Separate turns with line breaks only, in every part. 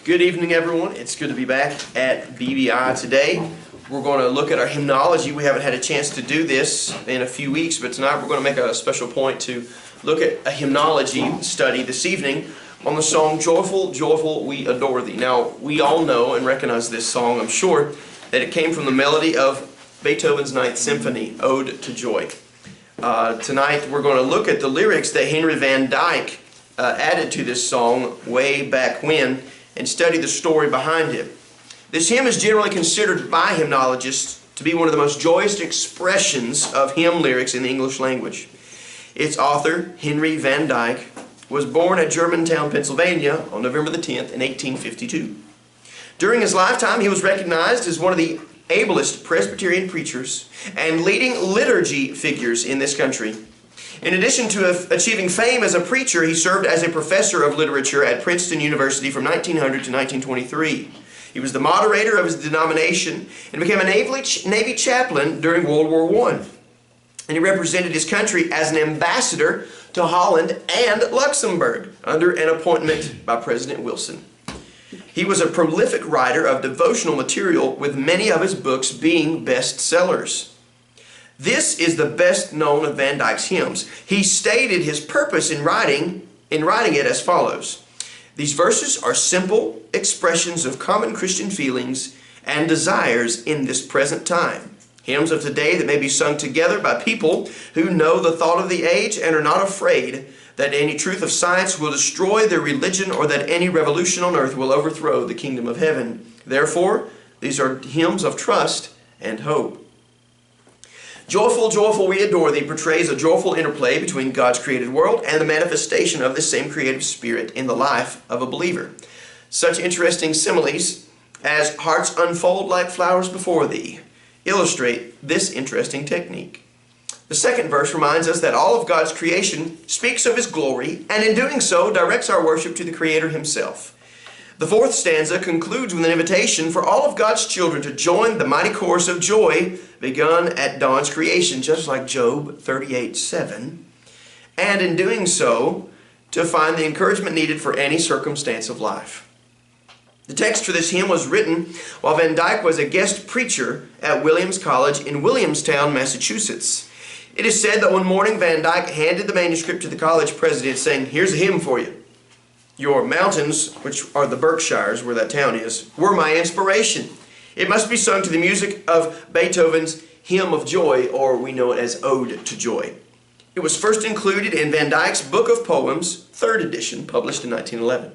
Good evening, everyone. It's good to be back at BBI today. We're going to look at our hymnology. We haven't had a chance to do this in a few weeks, but tonight we're going to make a special point to look at a hymnology study this evening on the song Joyful, Joyful, We Adore Thee. Now, we all know and recognize this song, I'm sure, that it came from the melody of Beethoven's Ninth Symphony, Ode to Joy. Tonight we're going to look at the lyrics that Henry Van Dyke added to this song way back when, and study the story behind it. This hymn is generally considered by hymnologists to be one of the most joyous expressions of hymn lyrics in the English language. Its author, Henry Van Dyke, was born at Germantown, Pennsylvania on November the 10th in 1852. During his lifetime, he was recognized as one of the ablest Presbyterian preachers and leading liturgy figures in this country. In addition to achieving fame as a preacher, he served as a professor of literature at Princeton University from 1900 to 1923. He was the moderator of his denomination and became a Navy chaplain during World War I. And he represented his country as an ambassador to Holland and Luxembourg under an appointment by President Wilson. He was a prolific writer of devotional material, with many of his books being bestsellers. This is the best known of Van Dyke's hymns. He stated his purpose in writing it as follows. These verses are simple expressions of common Christian feelings and desires in this present time. Hymns of today that may be sung together by people who know the thought of the age and are not afraid that any truth of science will destroy their religion or that any revolution on earth will overthrow the kingdom of heaven. Therefore, these are hymns of trust and hope. Joyful, Joyful, We Adore Thee portrays a joyful interplay between God's created world and the manifestation of this same creative spirit in the life of a believer. Such interesting similes as hearts unfold like flowers before Thee illustrate this interesting technique. The second verse reminds us that all of God's creation speaks of His glory, and in doing so directs our worship to the Creator Himself. The fourth stanza concludes with an invitation for all of God's children to join the mighty chorus of joy begun at dawn's creation, just like Job 38:7, and in doing so, to find the encouragement needed for any circumstance of life. The text for this hymn was written while Van Dyke was a guest preacher at Williams College in Williamstown, Massachusetts. It is said that one morning Van Dyke handed the manuscript to the college president saying, "Here's a hymn for you. Your mountains," which are the Berkshires where that town is, "were my inspiration. It must be sung to the music of Beethoven's Hymn of Joy," or we know it as Ode to Joy. It was first included in Van Dyke's Book of Poems, 3rd edition, published in 1911.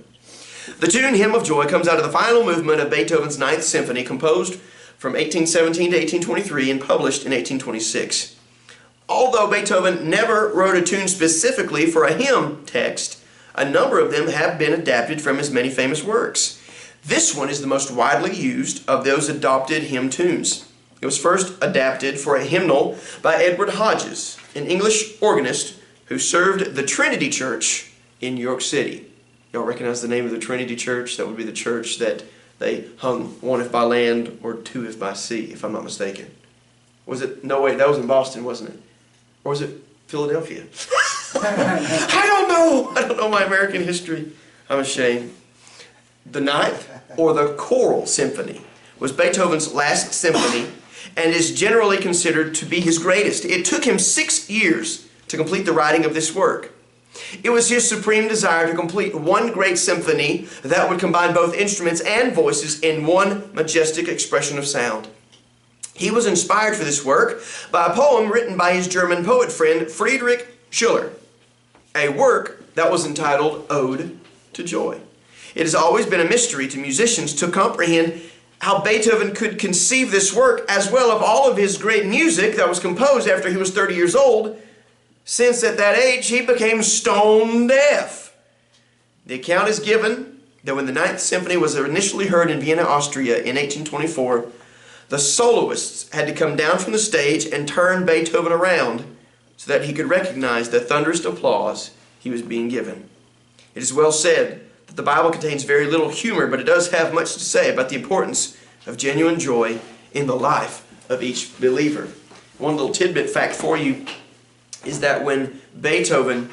The tune Hymn of Joy comes out of the final movement of Beethoven's Ninth Symphony, composed from 1817 to 1823 and published in 1826. Although Beethoven never wrote a tune specifically for a hymn text, a number of them have been adapted from his many famous works. This one is the most widely used of those adopted hymn tunes. It was first adapted for a hymnal by Edward Hodges, an English organist who served the Trinity Church in New York City. Y'all recognize the name of the Trinity Church? That would be the church that they hung one if by land or two if by sea, if I'm not mistaken. Was it? No, wait, that was in Boston, wasn't it? Or was it Philadelphia? I don't know my American history. I'm ashamed. The Ninth, or the Choral Symphony, was Beethoven's last symphony and is generally considered to be his greatest. It took him 6 years to complete the writing of this work. It was his supreme desire to complete one great symphony that would combine both instruments and voices in one majestic expression of sound. He was inspired for this work by a poem written by his German poet friend Friedrich Schiller, a work that was entitled Ode to Joy. It has always been a mystery to musicians to comprehend how Beethoven could conceive this work, as well of all of his great music that was composed after he was 30 years old, since at that age he became stone deaf. The account is given that when the Ninth Symphony was initially heard in Vienna, Austria in 1824, the soloists had to come down from the stage and turn Beethoven around so that he could recognize the thunderous applause he was being given. It is well said that the Bible contains very little humor, but it does have much to say about the importance of genuine joy in the life of each believer. One little tidbit fact for you is that when Beethoven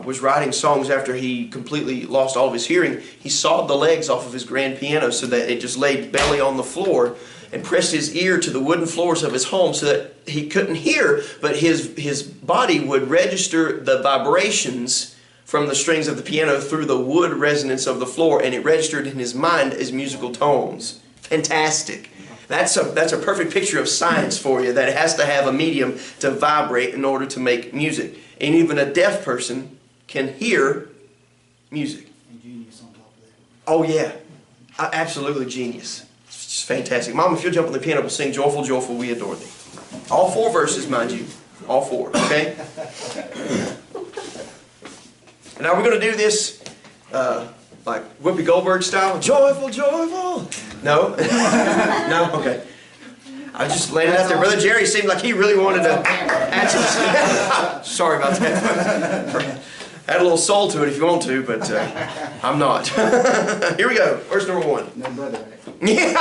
was writing songs after he completely lost all of his hearing, he sawed the legs off of his grand piano so that it just laid belly on the floor and pressed his ear to the wooden floors of his home so that he couldn't hear, but his body would register the vibrations from the strings of the piano through the wood resonance of the floor, and it registered in his mind as musical tones. Fantastic. That's a perfect picture of science for you, that it has to have a medium to vibrate in order to make music. And even a deaf person can hear music.
And genius on top of that.
Oh yeah, absolutely genius. It's just fantastic. Mom, if you'll jump on the piano, we'll sing Joyful, Joyful, We Adore Thee. All 4 verses, mind you. All 4, okay? Now we're going to do this like Whoopi Goldberg style. Joyful, joyful. No? No? Okay. I just laid it out there. Brother Jerry seemed like he really wanted to answer. Sorry about that. Add a little soul to it if you want to, but I'm not. Here we go. Verse number 1.
No brother.
Yeah.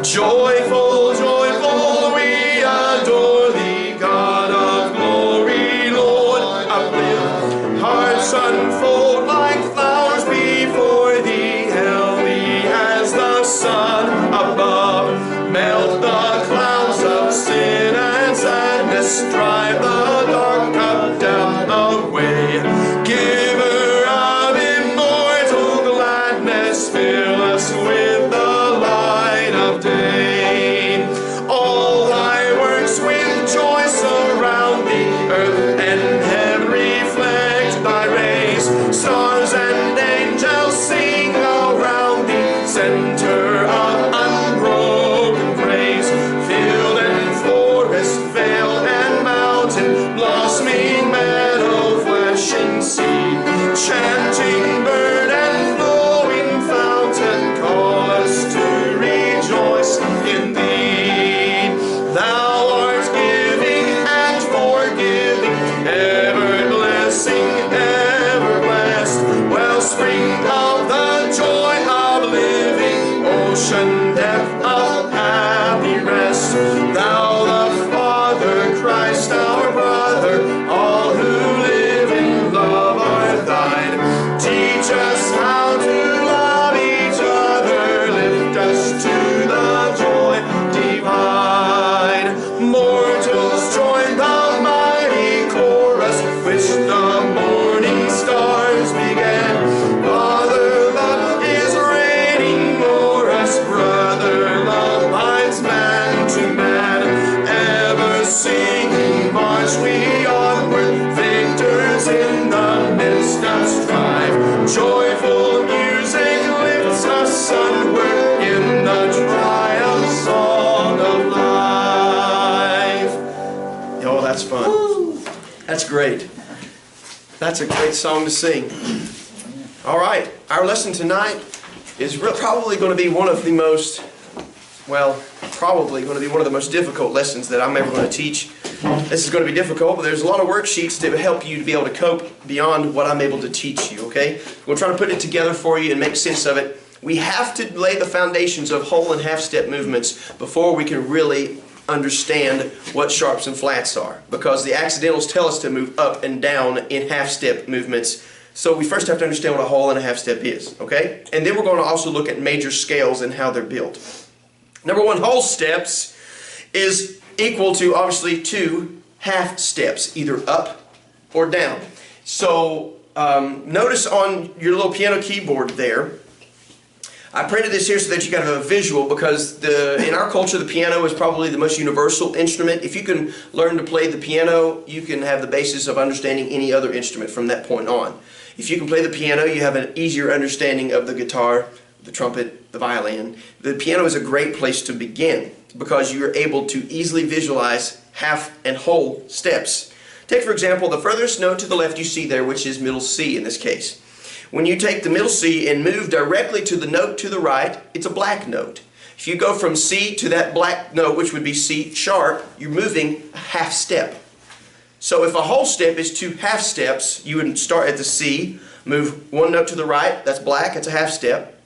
Joyful, joyful, we adore thee, God of glory, Lord, uplift. Hearts unfold like flowers before thee, healthy as the sun above. Melt the clouds of sin and sadness, drive the dark cup down away. Giver of immortal gladness, fill us with the light of day. All thy works with joy surround thee, earth and heaven reflect thy rays. Stars and angels sing around thee, center of unbroken praise. Field and forest, vale and mountain, blossoming meadow, flesh and sea, chanting bird and flowing fountain, call us to rejoice in thee. Thou art giving and forgiving, ever blessing, ever blessed, wellspring of the joy of living, ocean depth of happy rest. Thou the Father, Christ our brother, all who live in love are thine. Teach us how to love each other, lift us to the joy divine. Mortals join the mighty chorus, which the morning stars began. Father love is reigning o'er us, brother love binds man to man. Ever singing march we onward, victors in the midst of strife. Joyful music lifts us sunward in the triumph song of life. Oh, that's fun. That's great. That's a great song to sing. All right, our lesson tonight is probably going to be one of the most, well, probably going to be one of the most difficult lessons that I'm ever going to teach. This is going to be difficult, but there's a lot of worksheets to help you to be able to cope beyond what I'm able to teach you, okay? We'll try to put it together for you and make sense of it. We have to lay the foundations of whole and half-step movements before we can really understand what sharps and flats are, because the accidentals tell us to move up and down in half-step movements. So we first have to understand what a whole and a half-step is, okay? And then we're going to also look at major scales and how they're built. Number 1, whole steps is equal to, obviously, 2 half steps, either up or down. So notice on your little piano keyboard there, I printed this here so that you got a visual, because in our culture the piano is probably the most universal instrument. If you can learn to play the piano, you can have the basis of understanding any other instrument from that point on. If you can play the piano, you have an easier understanding of the guitar, the trumpet, the violin. The piano is a great place to begin because you're able to easily visualize half and whole steps. Take, for example, the furthest note to the left you see there, which is middle C in this case. When you take the middle C and move directly to the note to the right, it's a black note. If you go from C to that black note, which would be C sharp, you're moving a half step. So if a whole step is 2 half steps, you would start at the C, move 1 note to the right, that's black, that's a half step.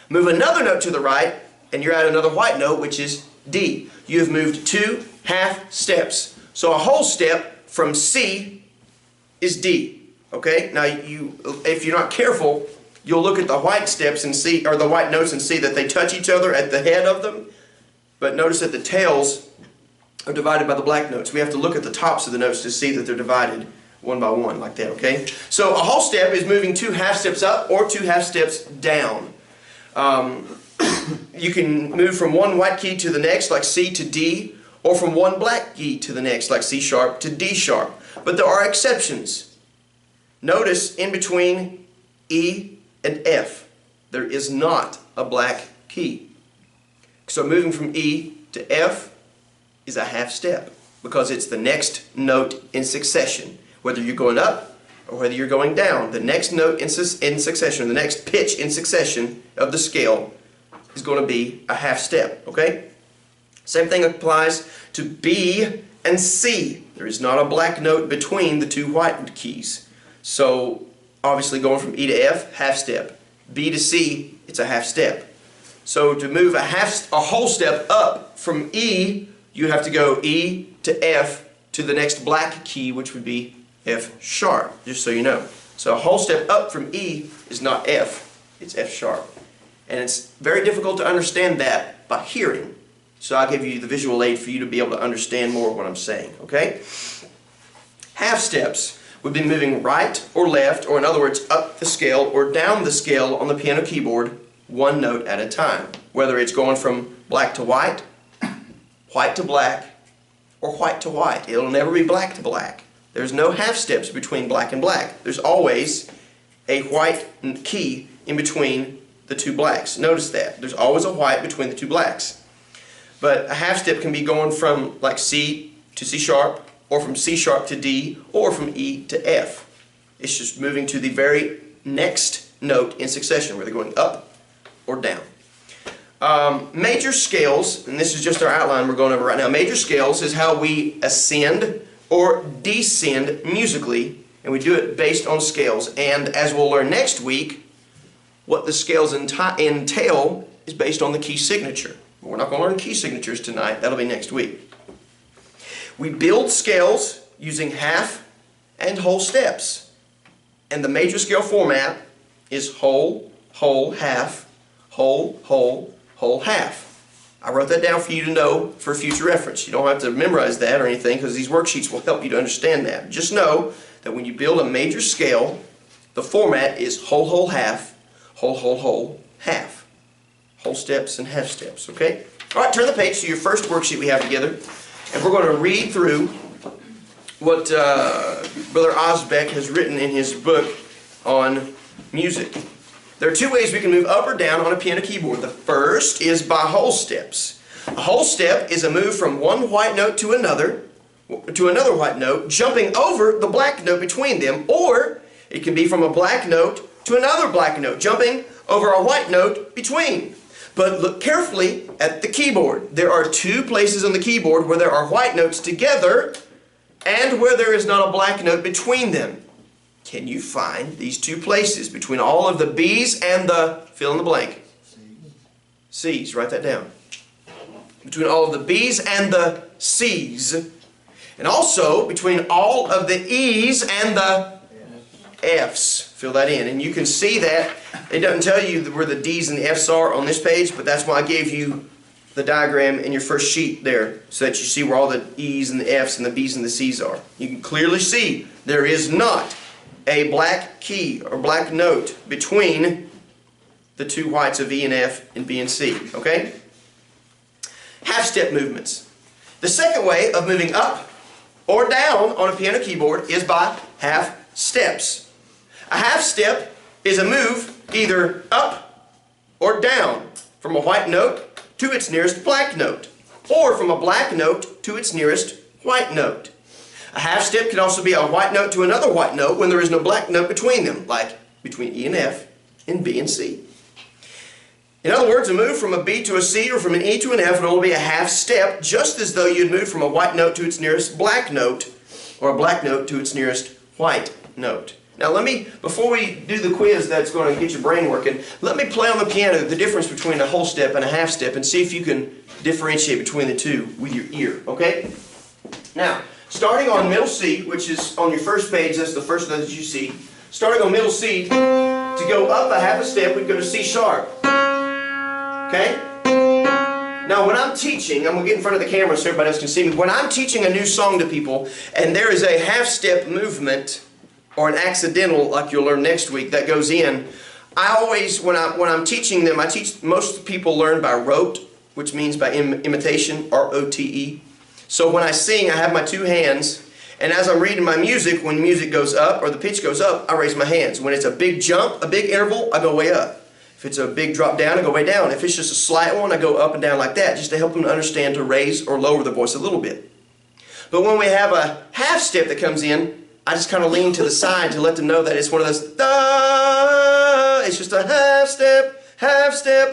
Move another note to the right, and you're at another white note, which is D. You have moved 2 half steps. So a whole step from C is D. Okay? Now, if you're not careful, you'll look at the white steps and see, or the white notes, and see that they touch each other at the head of them. But notice that the tails are divided by the black notes. We have to look at the tops of the notes to see that they're divided one by one, like that, okay? So a whole step is moving 2 half steps up or 2 half steps down. You can move from one white key to the next, like C to D, or from one black key to the next, like C sharp to D sharp. But there are exceptions. Notice in between E and F, there is not a black key. So moving from E to F is a half step, because it's the next note in succession. Whether you're going up or whether you're going down, the next note in succession, the next pitch in succession of the scale is going to be a half step, okay? Same thing applies to B and C. There is not a black note between the 2 white keys. So obviously going from E to F, half step. B to C, it's a half step. So to move a whole step up from E, you have to go E to F to the next black key, which would be F sharp, just so you know. So a whole step up from E is not F, it's F sharp. And it's very difficult to understand that by hearing. So I'll give you the visual aid for you to be able to understand more of what I'm saying, okay? Half steps would be moving right or left, or in other words, up the scale or down the scale on the piano keyboard, one note at a time. Whether it's going from black to white to black, or white to white. It'll never be black to black. There's no half steps between black and black. There's always a white key in between the 2 blacks. Notice that. There's always a white between the 2 blacks. But a half step can be going from like C to C sharp, or from C sharp to D, or from E to F. It's just moving to the very next note in succession, whether going up or down. Major scales, and this is just our outline we're going over right now. Major scales is how we ascend or descend musically, and we do it based on scales. And as we'll learn next week, what the scales entail is based on the key signature. We're not going to learn key signatures tonight. That'll be next week. We build scales using half and whole steps. And the major scale format is whole, whole, half, whole, whole, whole, half. I wrote that down for you to know for future reference. You don't have to memorize that or anything, because these worksheets will help you to understand that. Just know that when you build a major scale, the format is whole, whole, half, whole, whole, whole, half. Whole steps and half steps, okay? All right, turn the page to your first worksheet we have together, and we're going to read through what Brother Osbeck has written in his book on music. There are 2 ways we can move up or down on a piano keyboard. The first is by whole steps. A whole step is a move from one white note to another white note, jumping over the black note between them, or it can be from a black note to another black note, jumping over a white note between. But look carefully at the keyboard. There are 2 places on the keyboard where there are white notes together and where there is not a black note between them. Can you find these 2 places between all of the B's and the fill in the blank? C's. Write that down. Between all of the B's and the C's. And also between all of the E's and the F's. Fill that in. And you can see that. It doesn't tell you where the D's and the F's are on this page, but that's why I gave you the diagram in your first sheet there, so that you see where all the E's and the F's and the B's and the C's are. You can clearly see there is not a black key or black note between the 2 whites of E and F and B and C. Okay? Half step movements. The second way of moving up or down on a piano keyboard is by half steps. A half step is a move either up or down from a white note to its nearest black note, or from a black note to its nearest white note. A half step can also be a white note to another white note when there is no black note between them, like between E and F and B and C. In other words, a move from a B to a C or from an E to an F would only be a half step, just as though you'd move from a white note to its nearest black note, or a black note to its nearest white note. Now before we do the quiz that's going to get your brain working, let me play on the piano the difference between a whole step and a half step and see if you can differentiate between the 2 with your ear, okay? Now, starting on middle C, which is on your first page, that's the first note that you see. Starting on middle C, to go up a half a step, we'd go to C sharp. Okay? Now when I'm teaching, I'm going to get in front of the camera so everybody else can see me. When I'm teaching a new song to people, and there is a half step movement, or an accidental, like you'll learn next week, that goes in, I always, when I'm teaching them, most people learn by rote, which means by imitation, R-O-T-E. So when I sing, I have my two hands, and as I'm reading my music, when music goes up, or the pitch goes up, I raise my hands. When it's a big jump, a big interval, I go way up. If it's a big drop down, I go way down. If it's just a slight one, I go up and down like that, just to help them to understand to raise or lower the voice a little bit. But when we have a half step that comes in, I just kind of lean to the side to let them know that it's one of those, it's just a half step,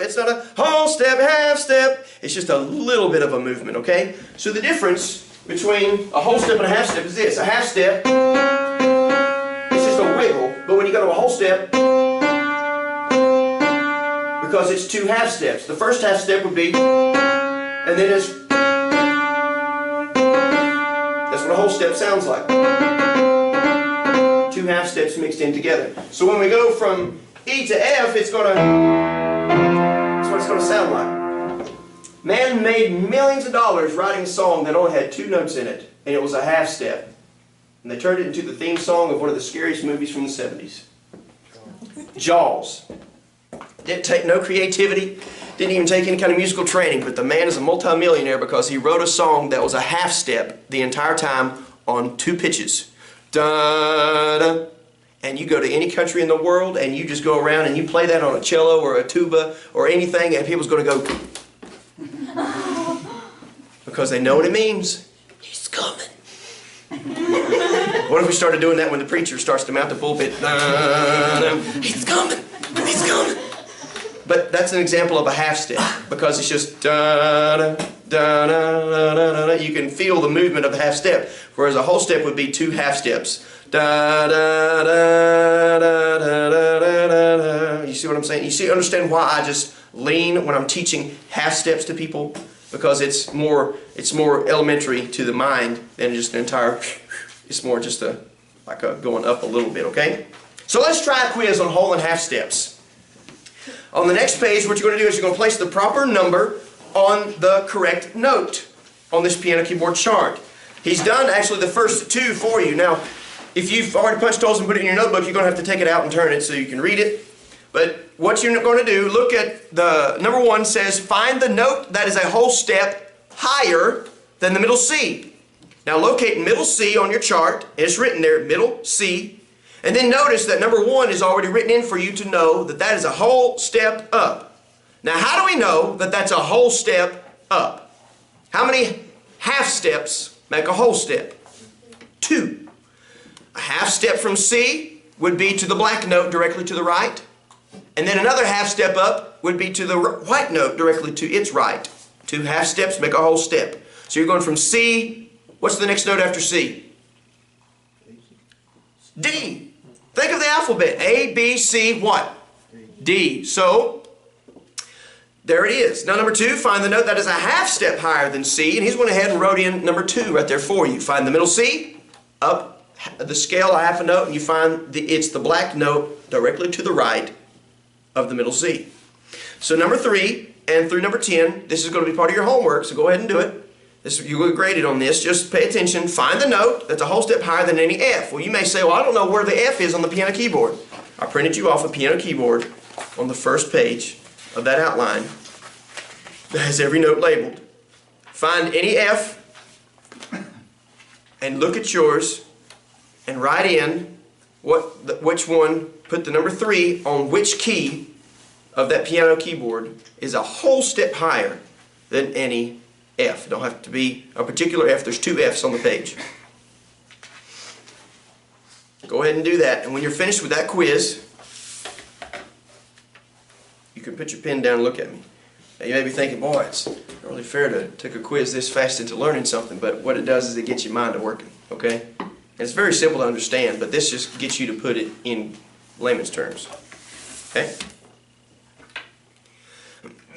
it's not a whole step, half step, it's just a little bit of a movement, okay? So the difference between a whole step and a half step is this. A half step, it's just a wiggle, but when you go to a whole step, because it's two half steps. The first half step would be, and then it's, that's what a whole step sounds like. Two half steps mixed in together. So when we go from E to F, that's what it's going to sound like. Man made millions of dollars writing a song that only had two notes in it, and it was a half step. And they turned it into the theme song of one of the scariest movies from the 70s. Jaws. Didn't take no creativity, didn't even take any kind of musical training, but the man is a multimillionaire because he wrote a song that was a half step the entire time on two pitches. Da-da. And you go to any country in the world and you just go around and you play that on a cello or a tuba or anything, and people's going to go because they know what it means. He's coming. What if we started doing that when the preacher starts to mount the pulpit? He's coming. He's coming. But that's an example of a half step because it's just da-da, da-da, da-da. You can feel the movement of the half step, whereas a whole step would be two half steps. Da, da, da, da, da, da, da. You see what I'm saying? You understand why I just lean when I'm teaching half steps to people? Because it's more elementary to the mind than just an entire. It's more just like going up a little bit. Okay. So let's try a quiz on whole and half steps. On the next page, what you're going to do is you're going to place the proper number on the correct note on this piano keyboard chart. He's done actually the first two for you. Now, if you've already punched holes and put it in your notebook, you're going to have to take it out and turn it so you can read it. But what you're going to do, look at the number one says, find the note that is a whole step higher than the middle C. Now locate middle C on your chart. It's written there, middle C. And then notice that number one is already written in for you to know that that is a whole step up. Now how do we know that that's a whole step up? How many half steps make a whole step? Two. A half step from C would be to the black note directly to the right. And then another half step up would be to the white note directly to its right. Two half steps make a whole step. So you're going from C, what's the next note after C? D. Think of the alphabet. A, B, C, what? D. So, there it is. Now number two, find the note that is a half step higher than C, and he's went ahead and wrote in number two right there for you. Find the middle C, up the scale a half a note, and you find it's the black note directly to the right of the middle C. So number three and through number 10, this is going to be part of your homework, so go ahead and do it. You will get graded on this. Just pay attention. Find the note that's a whole step higher than any F. Well, you may say, well, I don't know where the F is on the piano keyboard. I printed you off a piano keyboard on the first page of that outline that has every note labeled. Find any F and look at yours and write in which one, put the number 3 on which key of that piano keyboard is a whole step higher than any F. It don't have to be a particular F. There's two F's on the page. Go ahead and do that. And when you're finished with that quiz, you can put your pen down and look at me. Now you may be thinking, boy, it's not really fair to take a quiz this fast into learning something, but what it does is it gets your mind to working, okay? And it's very simple to understand, but this just gets you to put it in layman's terms, okay?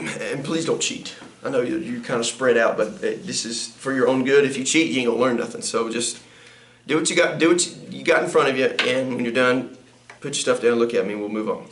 and please don't cheat. I know you're kind of spread out, but this is for your own good. If you cheat, you ain't gonna learn nothing. So just do what you got. Do what you got in front of you, and when you're done, put your stuff down, look at me, and we'll move on.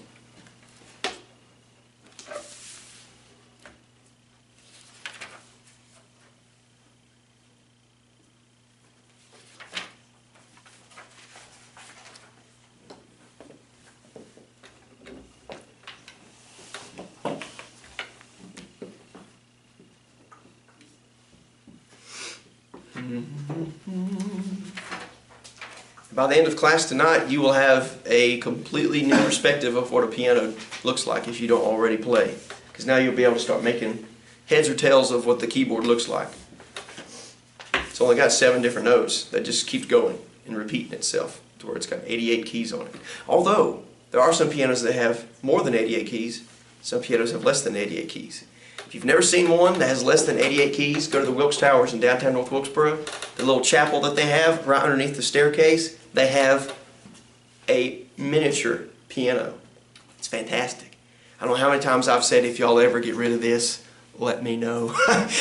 By the end of class tonight, you will have a completely new perspective of what a piano looks like if you don't already play. Because now you'll be able to start making heads or tails of what the keyboard looks like. It's only got 7 different notes that just keeps going and repeating itself to where it's got 88 keys on it. Although, there are some pianos that have more than 88 keys. Some pianos have less than 88 keys. If you've never seen one that has less than 88 keys, go to the Wilkes Towers in downtown North Wilkesboro. The little chapel that they have right underneath the staircase, they have a miniature piano. It's fantastic. I don't know how many times I've said, if y'all ever get rid of this, let me know.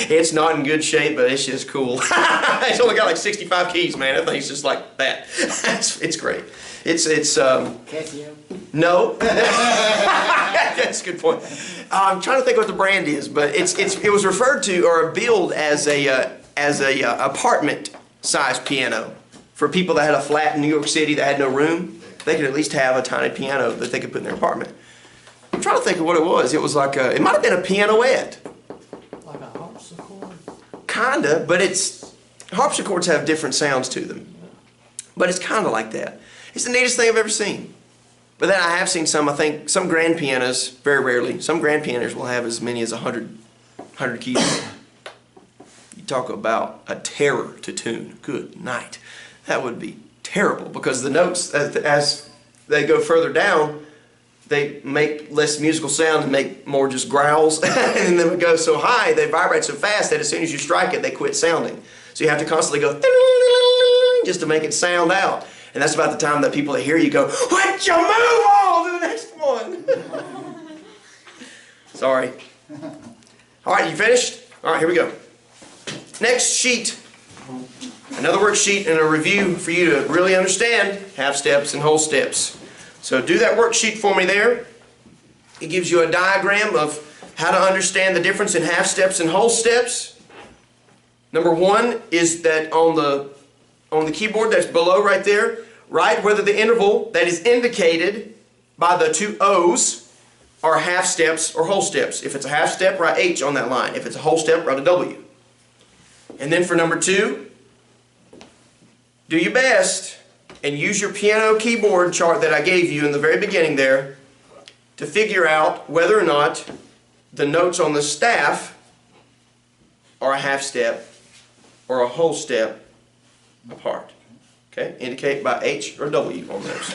It's not in good shape, but it's just cool. It's only got like 65 keys, man. That thing's just like that. It's great. It's
Casio?
No. That's a good point. I'm trying to think what the brand is, but it was referred to or billed as a apartment-sized piano for people that had a flat in New York City that had no room. They could at least have a tiny piano that they could put in their apartment. I'm trying to think of what it was. It was like it might have been a pianoette.
Like a harpsichord?
Kinda, but harpsichords have different sounds to them. But it's kind of like that. It's the neatest thing I've ever seen. But then I have seen some, I think, some grand pianos, very rarely, some grand pianos will have as many as 100 keys. You talk about a terror to tune. Good night. That would be terrible because the notes, as they go further down, they make less musical sound and make more just growls. And then it goes so high, they vibrate so fast that as soon as you strike it, they quit sounding. So you have to constantly go just to make it sound out. And that's about the time that people that hear you go, "What you move on to the next one?" Sorry. All right, you finished? All right, here we go. Next sheet. Another worksheet and a review for you to really understand half steps and whole steps. So do that worksheet for me there. It gives you a diagram of how to understand the difference in half steps and whole steps. Number 1 is that on the keyboard that's below right there, write whether the interval that is indicated by the 2 O's are half steps or whole steps. If it's a half step, write H on that line. If it's a whole step, write a W. And then for number 2, do your best and use your piano keyboard chart that I gave you in the very beginning there to figure out whether or not the notes on the staff are a half step or a whole step apart. Okay? Indicate by H or W on those.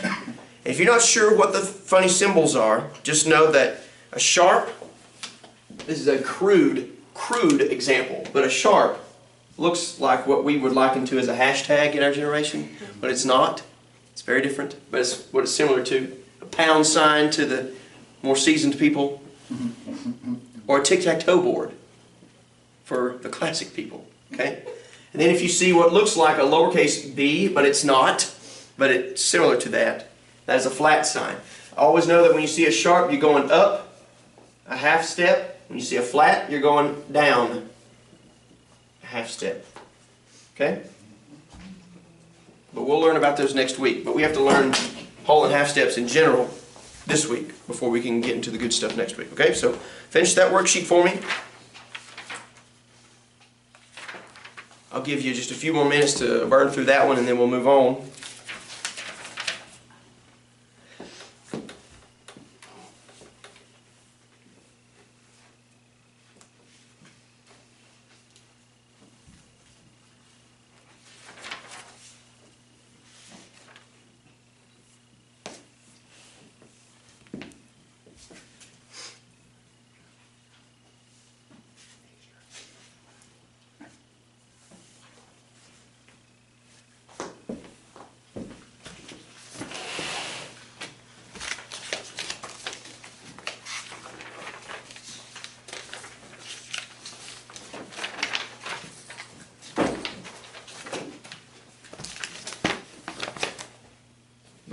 If you're not sure what the funny symbols are, just know that a sharp, this is a crude example, but a sharp looks like what we would liken to as a hashtag in our generation, but it's not. It's very different, but it's what it's similar to. A pound sign to the more seasoned people, or a tic-tac-toe board for the classic people. Okay? And then if you see what looks like a lowercase b, but it's not, but it's similar to that, that is a flat sign. Always know that when you see a sharp, you're going up a half step. When you see a flat, you're going down a half step. Okay? But we'll learn about those next week. But we have to learn whole and half steps in general this week before we can get into the good stuff next week. Okay? So finish that worksheet for me. I'll give you just a few more minutes to burn through that one and then we'll move on.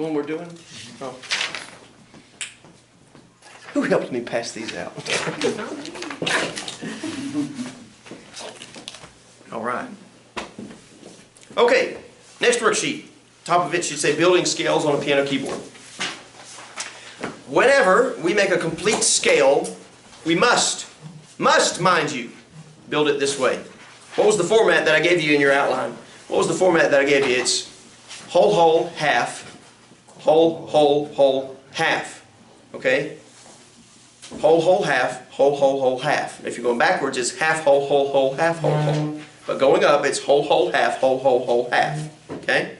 The one we're doing? Oh. Who helped me pass these out? All right. Okay, next worksheet. Top of it should say building scales on a piano keyboard. Whenever we make a complete scale, we must, mind you, build it this way. What was the format that I gave you in your outline? What was the format that I gave you? It's whole, whole, half, whole, whole, whole, half. Okay? Whole, whole, half, whole, whole, whole, half. If you're going backwards, it's half, whole, whole, whole, half, whole, whole. But going up, it's whole, whole, half, whole, whole, whole, half. Okay?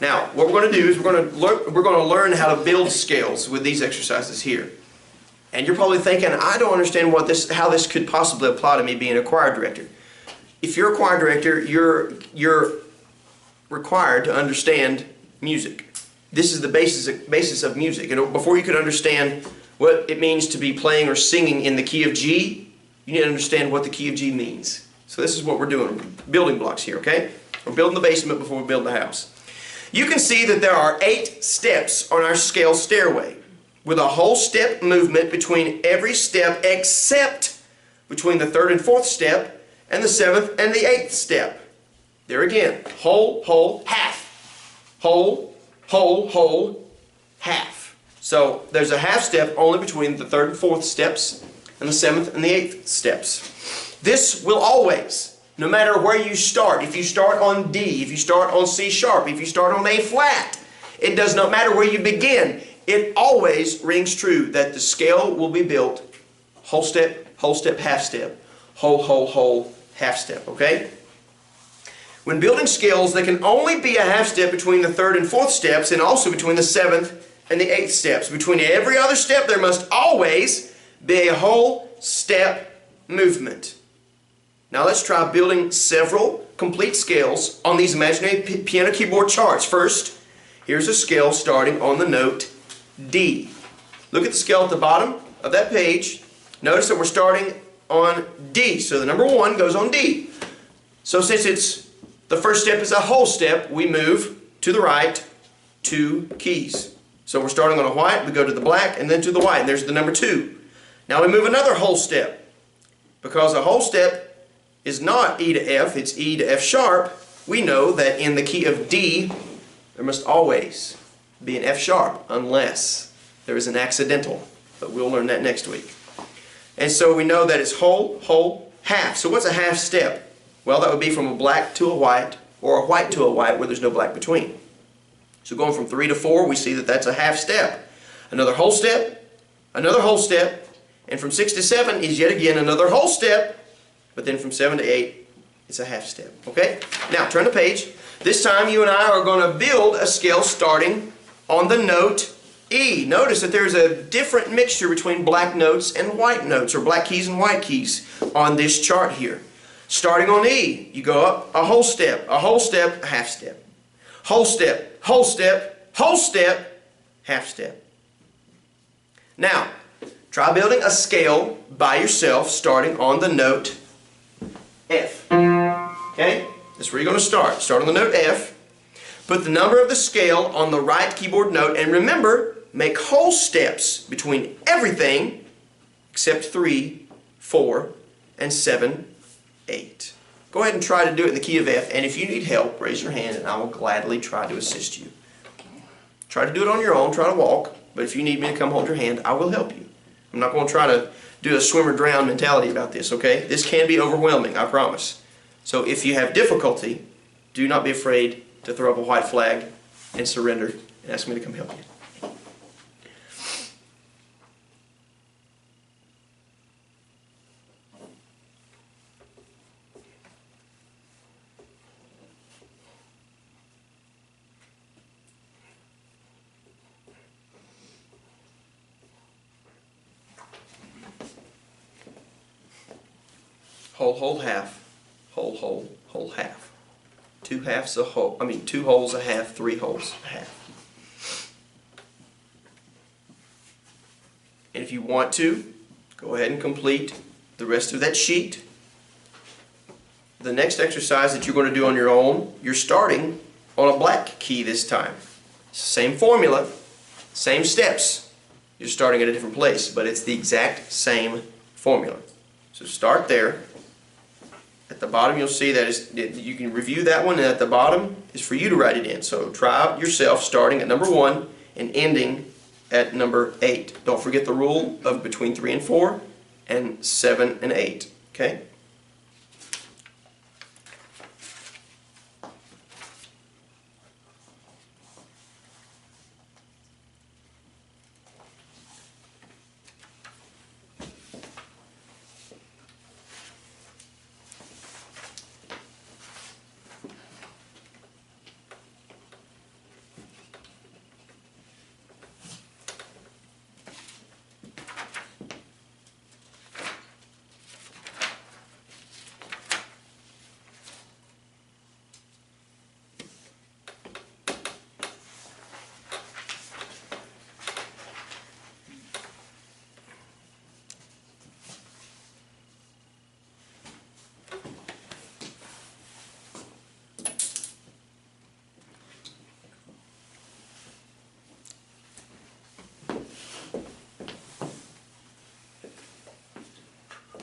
Now, what we're going to do is we're going to learn how to build scales with these exercises here. And you're probably thinking, I don't understand how this could possibly apply to me being a choir director. If you're a choir director, you're required to understand music. This is the basis of music. And before you can understand what it means to be playing or singing in the key of G, you need to understand what the key of G means. So this is what we're doing, building blocks here, okay? We're building the basement before we build the house. You can see that there are 8 steps on our scale stairway, with a whole step movement between every step except between the 3rd and 4th step and the 7th and the 8th step. There again, whole, whole, half. Whole, whole, whole, half. So there's a half step only between the 3rd and 4th steps and the 7th and the 8th steps. This will always, no matter where you start, if you start on D, if you start on C sharp, if you start on A flat, it does not matter where you begin. It always rings true that the scale will be built whole step, half step, whole, whole, whole, half step, okay? When building scales, there can only be a half step between the 3rd and 4th steps and also between the 7th and the 8th steps. Between every other step, there must always be a whole step movement. Now let's try building several complete scales on these imaginary piano keyboard charts. First, here's a scale starting on the note D. Look at the scale at the bottom of that page. Notice that we're starting on D. So the number 1 goes on D. So since the first step is a whole step, we move to the right 2 keys. So we're starting on a white, we go to the black, and then to the white. And there's the number 2. Now we move another whole step. Because a whole step is not E to F, it's E to F sharp, we know that in the key of D, there must always be an F sharp, unless there is an accidental. But we'll learn that next week. And so we know that it's whole, whole, half. So what's a half step? Well, that would be from a black to a white, or a white to a white where there's no black between. So going from 3 to 4, we see that that's a half step. Another whole step, and from 6 to 7 is yet again another whole step, but then from 7 to 8, it's a half step. Okay? Now, turn the page. This time you and I are going to build a scale starting on the note E. Notice that there's a different mixture between black notes and white notes, or black keys and white keys on this chart here. Starting on E, you go up a whole step, a half step. Whole step, whole step, whole step, half step. Now, try building a scale by yourself starting on the note F. Okay? That's where you're going to start. Start on the note F. Put the number of the scale on the right keyboard note, and remember, make whole steps between everything except 3, 4, and 7, 8. Go ahead and try to do it in the key of F, and if you need help, raise your hand and I will gladly try to assist you. Try to do it on your own, try to walk, but if you need me to come hold your hand, I will help you. I'm not going to try to do a swim or drown mentality about this, okay? This can be overwhelming, I promise. So if you have difficulty, do not be afraid to throw up a white flag and surrender and ask me to come help you. Whole, whole, half. Whole, whole, whole, half. 2 halves a whole. 2 wholes a half, 3 wholes a half. And if you want to, go ahead and complete the rest of that sheet. The next exercise that you're going to do on your own, you're starting on a black key this time. Same formula, same steps. You're starting at a different place, but it's the exact same formula. So start there. At the bottom you'll see that you can review that one, and at the bottom is for you to write it in. So try out yourself starting at number 1 and ending at number 8. Don't forget the rule of between 3 and 4 and 7 and 8. Okay?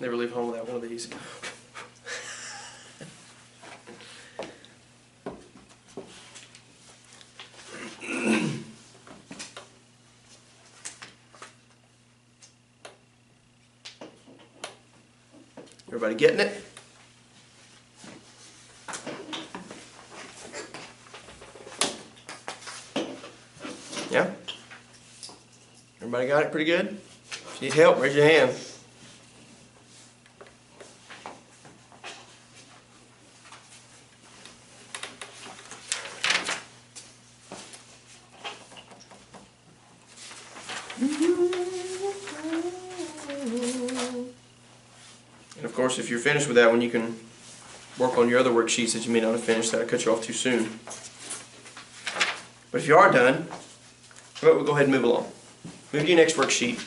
Never leave home without one of these. Everybody getting it? Yeah? Everybody got it pretty good? If you need help, raise your hand. And of course, if you're finished with that one, you can work on your other worksheets that you may not have finished. That'll cut you off too soon. But if you are done, we'll go ahead and move along. Move to your next worksheet.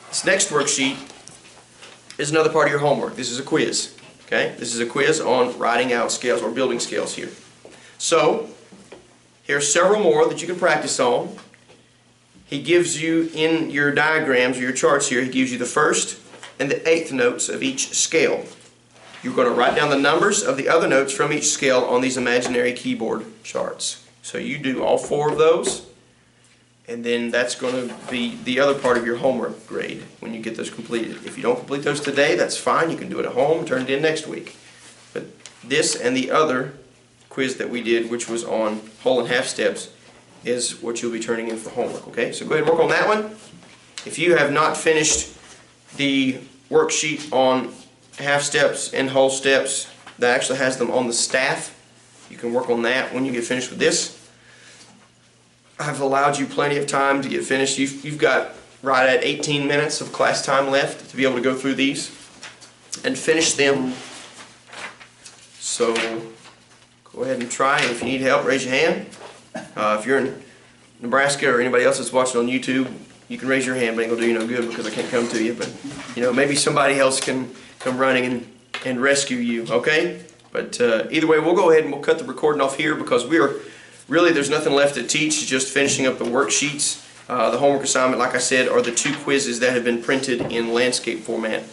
This next worksheet is another part of your homework. This is a quiz. Okay? This is a quiz on writing out scales or building scales here. So, here are several more that you can practice on. He gives you in your diagrams or your charts here, he gives you the first and the 8th notes of each scale. You're going to write down the numbers of the other notes from each scale on these imaginary keyboard charts. So you do all 4 of those, and then that's going to be the other part of your homework grade when you get those completed. If you don't complete those today, that's fine. You can do it at home and turn it in next week. But this and the other quiz that we did, which was on whole and half steps, is what you'll be turning in for homework. Okay, so go ahead and work on that one. If you have not finished the worksheet on half steps and whole steps, that actually has them on the staff. You can work on that when you get finished with this. I've allowed you plenty of time to get finished. You've got right at 18 minutes of class time left to be able to go through these and finish them. So go ahead and try, and if you need help, raise your hand. If you're in Nebraska or anybody else that's watching on YouTube, you can raise your hand, but it ain't gonna do you no good because I can't come to you. But you know, maybe somebody else can come running and rescue you. Okay? But either way, we'll go ahead and we'll cut the recording off here because there's nothing left to teach. Just finishing up the worksheets. The homework assignment, like I said, are the 2 quizzes that have been printed in landscape format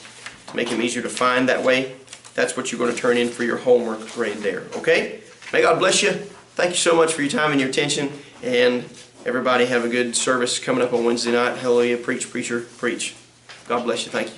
to make them easier to find that way. That's what you're going to turn in for your homework grade there. Okay? May God bless you. Thank you so much for your time and your attention, and everybody have a good service coming up on Wednesday night. Hallelujah. Preach, preacher, preach. God bless you. Thank you.